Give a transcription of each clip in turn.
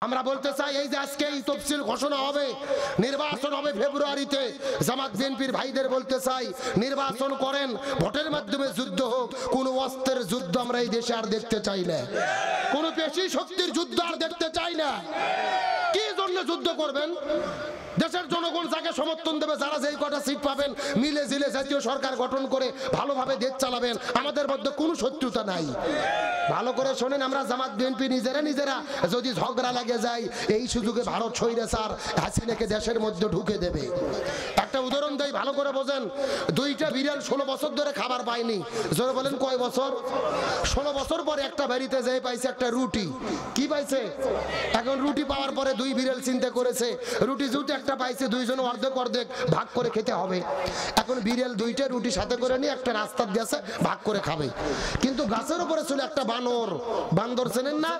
আমরা বলতে চাই এই যে আজকে এই তফসিল ঘোষণা হবে, নির্বাচন হবে ফেব্রুয়ারিতে, জামাত বিএনপির ভাইদের বলতে চাই নির্বাচন করেন, ভোটের মাধ্যমে যুদ্ধ হোক। কোন অস্ত্রের যুদ্ধ আমরা এই দেশে আর দেখতে চাই না, কোন পেশি শক্তির যুদ্ধ আর দেখতে চাই না। কি জন্য যুদ্ধ করবেন? দেশের জনগণ যাকে সমর্থন দেবে, যারা যেই কটা সিট পাবেন, মিলে জিলে জাতীয় সরকার গঠন করে ভালোভাবে দেশ চালাবেন। আমাদের মধ্যে কোনো শত্রুতা নাই। ভালো করে শোনেন, আমরা জামাত বিএনপি নিজেরা যদি ঝগড়া লাগে যায়, এই সুযোগে ভারত স্বৈরাচার হাসিনাকে দেশের মধ্যে ঢুকে দেবে। একটা উদাহরণ দেই, ভালো করে বোঝেন। দুইটা বিড়াল 16 বছর ধরে খাবার পায়নি। জোরে বলেন কয় বছর? 16 বছর পরে একটা বাড়িতে যেয়ে পাইছে একটা রুটি। কি পাইছে? এখন রুটি পাওয়ার পরে দুই বিড়াল চিন্তা করেছে, রুটি জুটি একটা পাইছে, দুইজন অর্ধেক অর্ধেক ভাগ করে খেতে হবে। এখন বিড়াল দুইটা রুটি সাথে করে নিয়ে একটা রাস্তার গেছে, ভাগ করে খাবে। কিন্তু গাছের উপরে ছিল একটা বানর। বান্দর চেনেন না?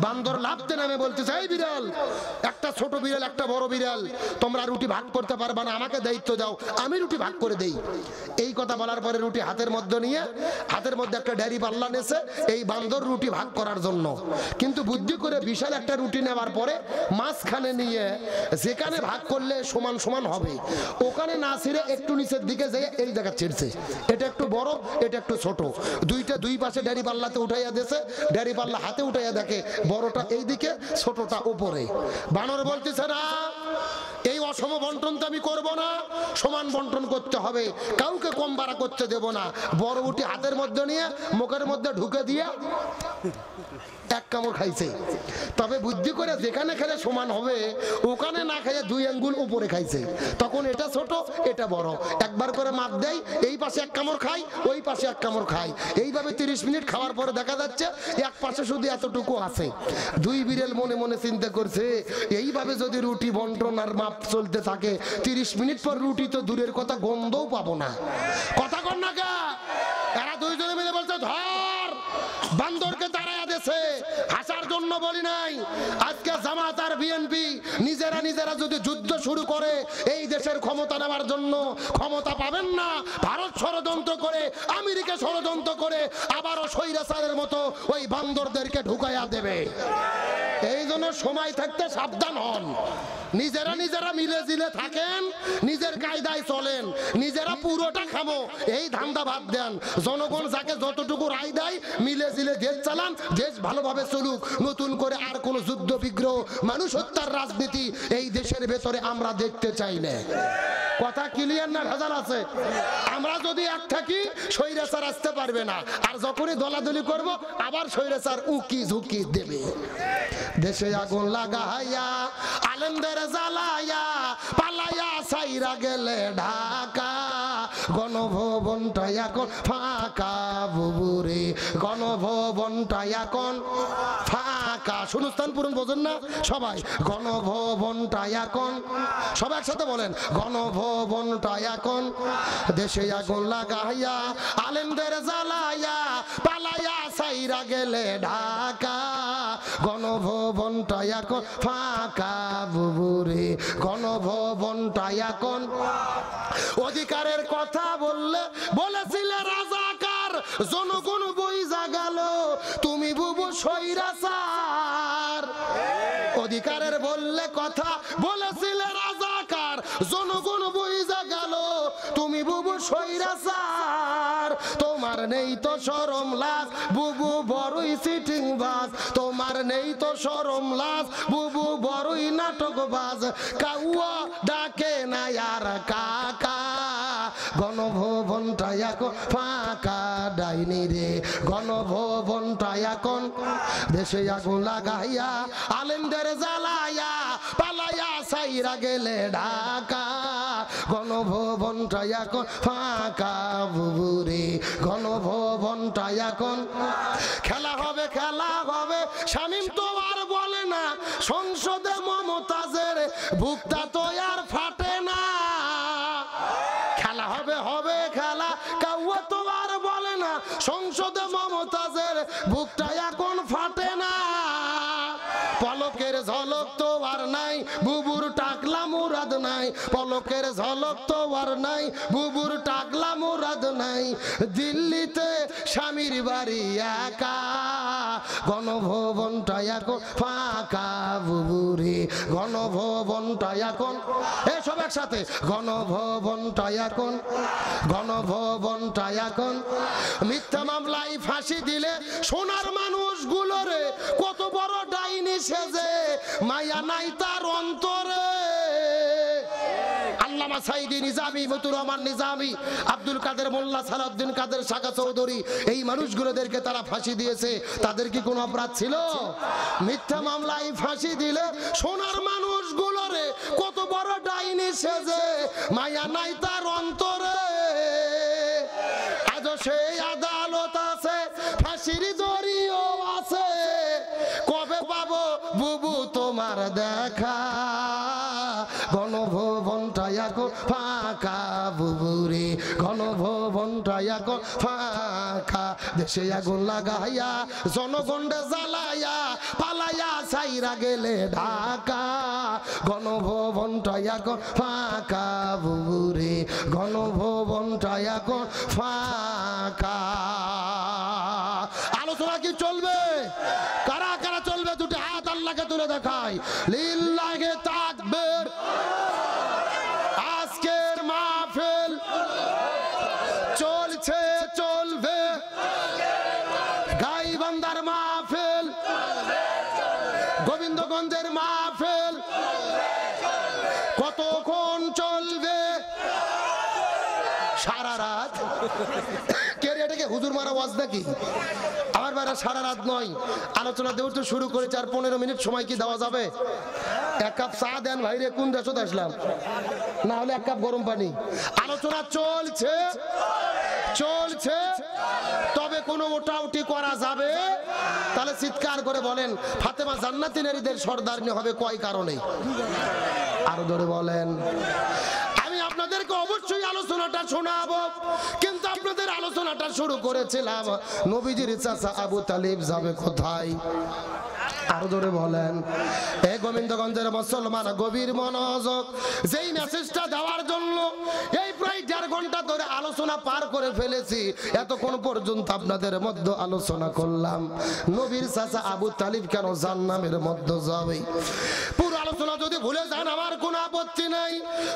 বান্দর লাফতে নামে বলতে চাই, বিড়াল, একটা ছোট বিড়াল একটা বড় বিড়াল, তোমরা রুটি ভাগ করতে পারবা না, আমাকে দায়িত্ব দাও, আমি রুটি ভাগ করে দেই। এই কথা বলার পরে রুটি হাতের মধ্যে নিয়ে, হাতের মধ্যে একটা ড্যারি পাল্লা নেছে এই বান্দর রুটি ভাগ করার জন্য। কিন্তু বুদ্ধি করে বিশাল একটা রুটি নেওয়ার পরে মাঝখানে নিয়ে যেখানে ভাগ করলে সমান সমান হবে, ওখানে না ছিঁড়ে একটু নিচের দিকে যেয়ে এই জায়গা ছিঁড়ছে। এটা একটু বড়, এটা একটু ছোট, দুইটা দুই পাশে ড্যারি পাল্লাতে উঠাইয়া দিয়েছে। ড্যারি পাল্লা হাতে উঠাইয়া দেখে বড়টা এই দিকে, ছোটটা উপরে। বানর বলতেছে, না, এই অসম বন্টন তো আমি করবো না, সমান বন্টন করতে হবে, কাউকে কম বাড়া করতে দেব না। বড় রুটি হাতের মধ্যে নিয়ে মুখের মধ্যে ঢুকে দিয়ে এক কামড় খাইছে। তবে বুদ্ধি করে যেখানে খেলে সমান হবে ওখানে না খাইয়ে 2 আঙ্গুল উপরে খাইছে। তখন এটা ছোট এটা বড়, একবার করে মাপ দেয়, এই পাশে এক কামড় খাই, ওই পাশে এক কামড় খাই। এইভাবে 30 মিনিট খাওয়ার পরে দেখা যাচ্ছে এক পাশে শুধু এতটুকু আছে। দুই বিড়াল মনে মনে চিন্তা করছে, এইভাবে যদি রুটি বন্টন আর মাপ চলতে থাকে, 30 মিনিট পর রুটি তো দূরের কথা, গন্ধও পাবো না। কথা কর না কা? এরা দুইজনে মিলে বলছে, ধর, বান্দরকে তাড়াইয়া দেছে। হাসার জন্য বলি নাই। আজকে জামাত আর বিএনপি নিজেরা যদি যুদ্ধ শুরু করে এই দেশের ক্ষমতা নেওয়ার জন্য, ক্ষমতা পাবেন না। ভারত ষড়যন্ত্র করে, আমেরিকা ষড়যন্ত্র করে আবারও স্বৈরাচারের মতো ওই বান্দরদেরকে ঢুকাইয়া দেবে। এই জন্য সময় থাকতে সাবধান হন। নিজেরা মিলে জিলে থাকেন, নিজের কায়দায় চলেন, নিজেরা পুরোটা খাবো এই ধান্দা বাদ দেন। জনগণ যাকে যতটুকু রায় দেয় মিলে জিলে দেশ চালান, দেশ ভালোভাবে চলুক। নতুন করে আর কোন যুদ্ধ বিগ্রহ, মানুষ হত্যার রাজনীতি এই দেশের ভেতরে আমরা দেখতে চাই না। কথা ক্লিয়ার না ভেজাল আছে? আমরা যদি এক থাকি স্বৈরাচার আসতে পারবে না, আর যখনই দলাদলি করব আবার স্বৈরাচার উকি ঝুঁকি দেবে। দেশে আগুন লাগাইয়া আলেমদের জ্বালাইয়া পালাইয়া সাইরা গেলে ঢাকা, গণভবনটা এখন ফাঁকা বুবুরে, গণভবনটা এখন ফাঁকা। শূন্যস্থান পূরণ বোঝেন না সবাই? গণভবনটা এখন, সবাই একসাথে বলেন, গণভবনটা এখন। দেশে আগুন লাগাইয়া আলেমদের জ্বালাইয়া পালাইয়া সাইরা গেলে ঢাকা, গণভবনটা এখন ফাঁকা বুবুরে, গণভবনটা এখন। অধিকারের কথা বললে বলেছিলে রাজাকার, জনগণ বইজা গেল তুমি বুবু স্বৈরাচার। অধিকারের বললে কথা বলেছিলে রাজাকার, জনগণ বইজা গেল তুমি বুবু স্বৈরাচার। তোমার নেই তো শরম লাজ বুবু বড়ই সিটিং বাজ, তোমার নেই তো শরম লাজ বুবু বড়ই নাটকবাজ। কাউয়া ডাকে না আর কাকা, গণভবনটা এখন ফাঁকা ডাইনি রে, গণভবনটা এখন। দেশে আগুন লাগাইয়া আলেমদের জ্বালাইয়া পালাইয়া সাইরা গেলে ঢাকা, গণভবনটা এখন ফাঁকা বুবুরে, গণভবনটা এখন। খেলা হবে শামীম তো আর বলে না, সংসদে মমতাজের বুকটা তো আর ফাটে না। খেলা হবে খেলা, কাউয়া তো আর বলে না, সংসদে মমতাজের বুকটা এখন ফাটে না। পলকের ঝলক তো আর নাই, বুবুর টাকলা মুরাদ নাই, পলকের ঝলক তো আর নাই, বুবুর টাকলা মুরাদ নাই। দিল্লিতে স্বামীর বাড়ি একা, গণভবনটা এখন ফাঁকা বুবুরে, গণভবনটা এখন, সব একসাথে, গণভবনটা এখন, গণভবনটা এখন। মিথ্যা মামলায় ফাঁসি দিলে সোনার মানুষগুলোরে কত বড় ডাইনি সেজে, মায়া নাই তার অন্তরে। আল্লামা সাইদি নিজামী, মতুর রহমান নিজামী, আব্দুল কাদের মোল্লা, সালাউদ্দিন কাদের, শাকা চৌধুরী, এই মানুষগুলোদেরকে তারা ফাঁসি দিয়েছে। তাদের কি কোনো অপরাধ ছিল? মিথ্যা মামলায় ফাঁসি দিলে সোনার মানুষগুলোরে কত বড় ডাইনি সেজে, মায়া নাই তার অন্তরে। আজ সেই আদালত আছে, ফাঁসির দড়িও আছে, কবে পাবো বুবু তোমার দেখা? গণভবনটা এখন ফাঁকা বুবুরে, গণভবনটা এখন ফাঁকা। দেশে আগুন লাগাইয়া জনগণে জ্বালাইয়া পালাইয়া ছাইরা গেলে ঢাকা। গণভবনটা এখন ফাঁকা বুবুরে, গণভবনটা এখন ফাঁকা। আলোচনা কি চলবে? কারা কারা চলবে? দুটি হাত আল্লাহকে তুলে দেখায়। লিল্লাহি তাকবীর। আজকের মাহফিল চলছে, চলবে। গাইবান্ধার মাহফিল, গোবিন্দগঞ্জের মাহফিল কতক্ষণ চলবে? সারা রাত। কে রে, এটাকে হুজুর মারা ওয়াজ নাকি? আমার বারা সারা রাত নয়, আলোচনা দেওয়া তো শুরু করেছে, আর 15 মিনিট সময় কি দেওয়া যাবে? এক কাপ চা দেন ভাই রে, কোন দেশত আসলাম, না হলে এক কাপ গরম পানি। আলোচনা চলছে, চলছে, তবে কোনো ওটাউটি করা যাবে? তাহলে চিৎকার করে বলেন, ফাতেমা জান্নাতি নারীদের সর্দারনি হবে কয় কারণে? আরো ধরে বলেন। আপনাদেরকে অবশ্যই আলোচনাটা শোনাবো, কিন্তু আপনাদের আলোচনাটা শুরু করেছিলাম নবীজির চাচা আবু তালিব যাবে কোথায়? আরো ধরে বলেন। এই গোবিন্দগঞ্জের মুসলমান গভীর মনোযোগ, যেই মেসেজটা দেওয়ার জন্য এই প্রায় 1.5 ঘন্টা ধরে আলোচনা পার করে ফেলেছি। এতক্ষণ পর্যন্ত আপনাদের মধ্যে আলোচনা করলাম নবীর চাচা আবু তালিব কেন জাহান্নামের মধ্যে যাবে। পুরো আলোচনা যদি ভুলে যান আমার কোনো আপত্তি নাই,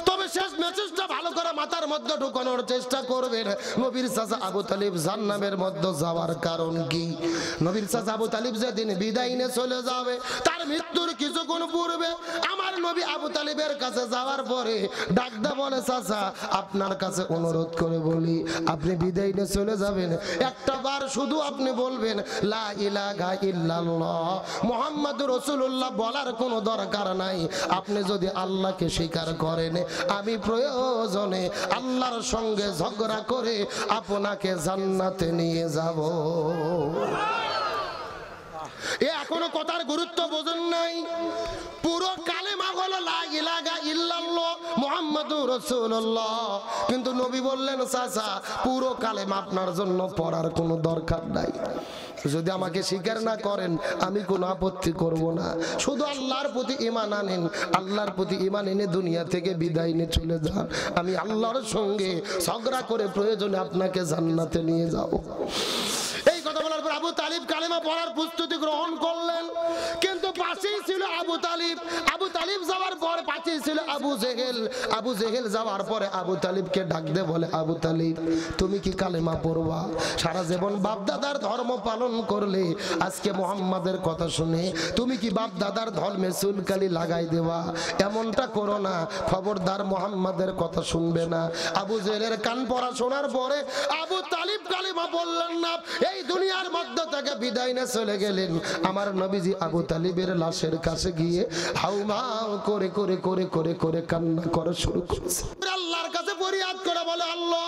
তবে শেষ মেসেজটা ভালো করে মাথার মধ্যে ঢোকানোর চেষ্টা করবেন। নবীর চাচা আবু তালিব জাহান্নামের মধ্যে যাওয়ার কারণ কি? নবীর চাচা আবু তালিব যেদিন বিদায় নিয়ে চলে যাবে, তার মৃত্যুর কিছুক্ষণ পূর্বে আমার নবী আবু তালিবের কাছে যাওয়ার পরে ডাকদা বলে, চাচা আপনার কাছে অনুরোধ করে বলি, আপনি বিদায় নিয়ে চলে যাবেন, একটা বার শুধু আপনি বলবেন লা ইলাহা ইল্লাল্লাহ মুহাম্মাদুর রাসূলুল্লাহ, বলার কোনো দরকার নাই। আপনি যদি আল্লাহকে স্বীকার করেন, আমি প্রয়োজনে আল্লাহর সঙ্গে ঝগড়া করে আপনাকে জান্নাতে নিয়ে যাব। এখনো কথার গুরুত্ব বোঝেন নাই? পুরো কালেমা হলো লা ইলাহা ইল্লাল্লাহ মুহাম্মাদুর রাসূলুল্লাহ, কিন্তু নবী বললেন চাচা পুরো কালেমা আপনার জন্য পড়ার কোনো দরকার নাই। যদি আমাকে স্বীকার না করেন আমি কোনো আপত্তি করব না, শুধু আল্লাহর প্রতি ঈমান আনেন, আল্লাহর প্রতি ঈমান এনে দুনিয়া থেকে বিদায় নিয়ে চলে যান, আমি আল্লাহর সঙ্গে ঝগড়া করে প্রয়োজনে আপনাকে জান্নাতে নিয়ে যাব। এই কথা বলার পর আবু তালিব কালেমা পড়ার প্রস্তুতি গ্রহণ করলেন, কিন্তু পাশেই ছিল আবু তালিব। আবু তালিব যাওয়ার পর পাশেই ছিল আবু জেহেল। আবু জেহেল যাওয়ার পরে আবু তালিবকে ডাক দে বলে, আবু তালিব তুমি কি কালেমা পড়বা? সারা জীবন বাপ দাদার ধর্ম পালন করলে, আজকে মুহাম্মাদের কথা শুনে তুমি কি বাপ দাদার ধর্মে চুলকালি লাগাই দেবা? এমনটা করো না, খবরদার মুহাম্মাদের কথা শুনবে না। আবু জেহেলের কান পড়া শোনার পরে আবু তালিব কালেমা বললেন না, এই দুনিয়ার মধ্যে থেকে বিদায় নিয়ে চলে গেলেন। আমার নবীজি আবু তালিবের লাশের কাছে গিয়ে হাউমাউ করে করে করে করে করে কান্না করা শুরু করেছে। আল্লাহর কাছে ফরিয়াদ করে বলে, আল্লাহ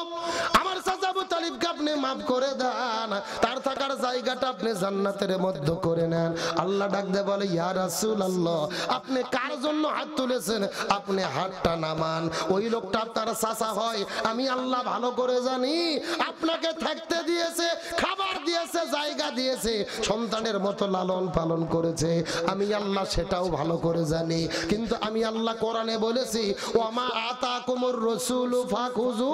আমার চাচা আবু তালিবকে আপনি মাফ করে দেন, তার থাকার জায়গাটা আপনি জান্নাতের মধ্যে করে নেন। আল্লাহ ডাক দিয়ে বলে, ইয়া রাসূলুল্লাহ আপনি কার জন্য হাত তুলেছেন? আপনি হাতটা নামান। ওই লোকটা আপনার চাচা হয়, আমি আল্লাহ ভালো করে জানি। আপনাকে থাকতে দিয়েছে, খাবার দিয়েছে, জায়গা দিয়েছে, সন্তানের মতো লালন পালন করেছে, আমি আল্লাহ সেটাও ভালো করে জানি। কিন্তু আমি আল্লাহ কোরআনে বলেছি, ওয়া মা আতাকুমুর রাসূলু ফাখুযু,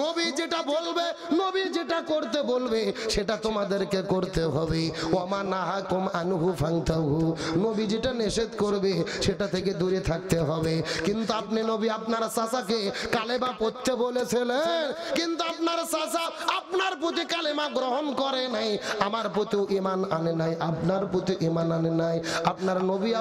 নবী যেটা বলবে, নবী যেটা করতে বলবে সেটা তোমাদেরকে করতে হবে। ওয়া মা নাহাকুম আনহু ফান্তাহু, নবী যেটা নিষেধ করবে সেটা থেকে দূরে থাকতে হবে। কিন্তু আপনি নবী আপনার চাচাকে কালেমা পড়তে বলেছিলেন, কিন্তু আপনার চাচা আপনার প্রতি কালেমা গ্রহণ করে নাই, আমার প্রতি ঈমান আনে নাই, আপনার প্রতি ঈমান আনে নাই। আপনার নবী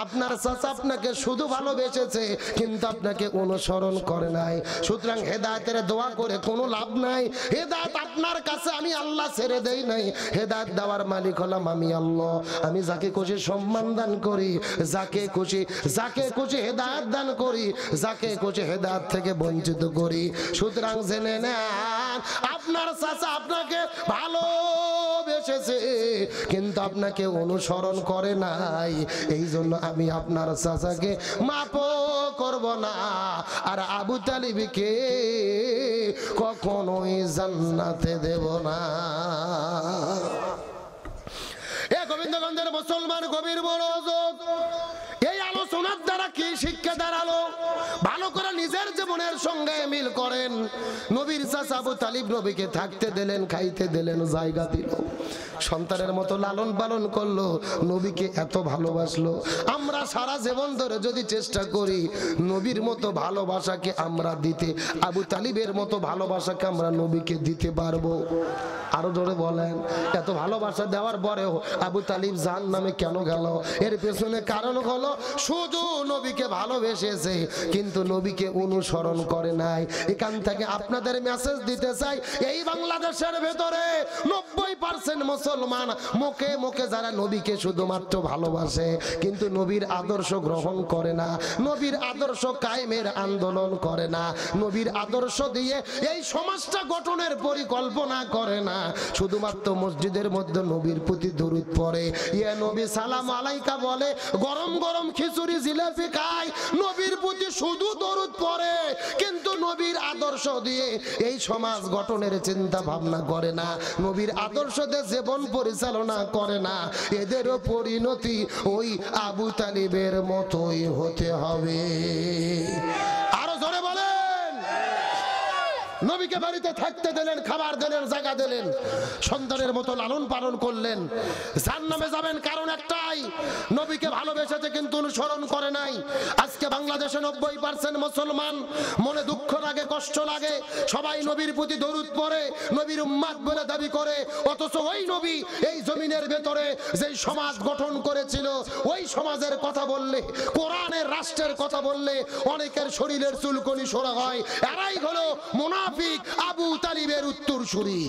আপনার চাচা আপনাকে শুধু ভালোবেসেছে কিন্তু আপনাকে অনুসরণ করে নাই। সুতরাং হেদায়েতের দোয়া করে কোনো লাভ নাই। হেদায়েত আপনার কাছে আমি আল্লাহ ছেড়ে দেই নাই, হেদায়েত দেওয়ার মালিক হলাম আমি আল্লাহ। আমি যাকে খুশি সম্মান দান করি, যাকে খুশি হেদায়েত দান করি, যাকে খুশি হেদায়েত থেকে বঞ্চিত করি। সুতরাং জেনে নেন আপনার চাচা আপনাকে ভালোবেসেছে কিন্তু আপনাকে অনুসরণ করে নাই, এই জন্য আমি আপনার চাচাকে মাফ করব না, আর আবু তালিবকে কখনোই জান্নাতে দেব না। এ গোবিন্দগঞ্জের মুসলমান গভীর মনোযোগ, এই আলোচনার দ্বারা কি শিক্ষা দাঁড়ালো? ভালো করে নিজের জীবনের সঙ্গে মিল করেন। নবীর চাচা আবু তালিব নবীকে থাকতে দিলেন, খাইতে দিলেন, জায়গা দিল, সন্তানের মতো লালন পালন করলো, নবীকে এত ভালোবাসলো। আমরা সারা জীবন ধরে যদি চেষ্টা করি নবীর মতো ভালোবাসাকে আমরা দিতে, আবু তালিবের মতো ভালোবাসাকে আমরা নবীকে দিতে পারবো? আরো জোরে বলেন। এত ভালোবাসা দেওয়ার পরেও আবু তালিব জাহান্নামে কেন গেল? এর পেছনে কারণ হলো শুধু নবীকে ভালোবেসেছে কিন্তু নবীকে অনুসরণ করে নাই। এখান থেকে আপনাদের মেসেজ দিতে চাই, এই বাংলাদেশের ভেতরে 90% মুসলমান মুখে মুখে যারা নবীকে শুধুমাত্র ভালোবাসে কিন্তু নবীর আদর্শ গ্রহণ করে না, নবীর আদর্শ কায়েমের আন্দোলন করে না, নবীর আদর্শ দিয়ে এই সমাজটা গঠনের পরিকল্পনা করে না, শুধুমাত্র মসজিদের মধ্যে নবীর প্রতি দরুদ পড়ে, ইয়া নবী সালাম আলাইকা বলে, গরম গরম খিচুড়ি জিলাপি খায়, নবীর প্রতি শুধু দরুদ পড়ে কিন্তু নবীর আদর্শ দিয়ে এই সমাজ গঠনের চিন্তা ভাবনা করে না, নবীর আদর্শ দিয়ে জীবন পরিচালনা করে না। এদেরও পরিণতি ওই আবু তালিবের মতোই হতে হবে। আরো জোরে বলেন। নবীকে বাড়িতে থাকতে দিলেন, খাবার দিলেন, জায়গা দিলেন, সন্তানের মতো লালন পালন করলেন। জান্নাতে যাবেন কারণ একটাই, নবীকে ভালোবেসেছে কিন্তু অনুসরণ করে নাই। আজকে বাংলাদেশে 90% মুসলমান মনে দুঃখ লাগে, কষ্ট লাগে, সবাই নবীর প্রতি দরুদ পড়ে, নবীর উম্মত বলে দাবি করে, অথচ ওই নবী এই জমিনের ভেতরে যেই সমাজ গঠন করেছিল ওই সমাজের কথা বললে, কোরআনের রাষ্ট্রের কথা বললে অনেকের শরীরের চুলকনি সরা হয়। এরাই হলো মুনাফিক আবু তালিবের উত্তরসূরি।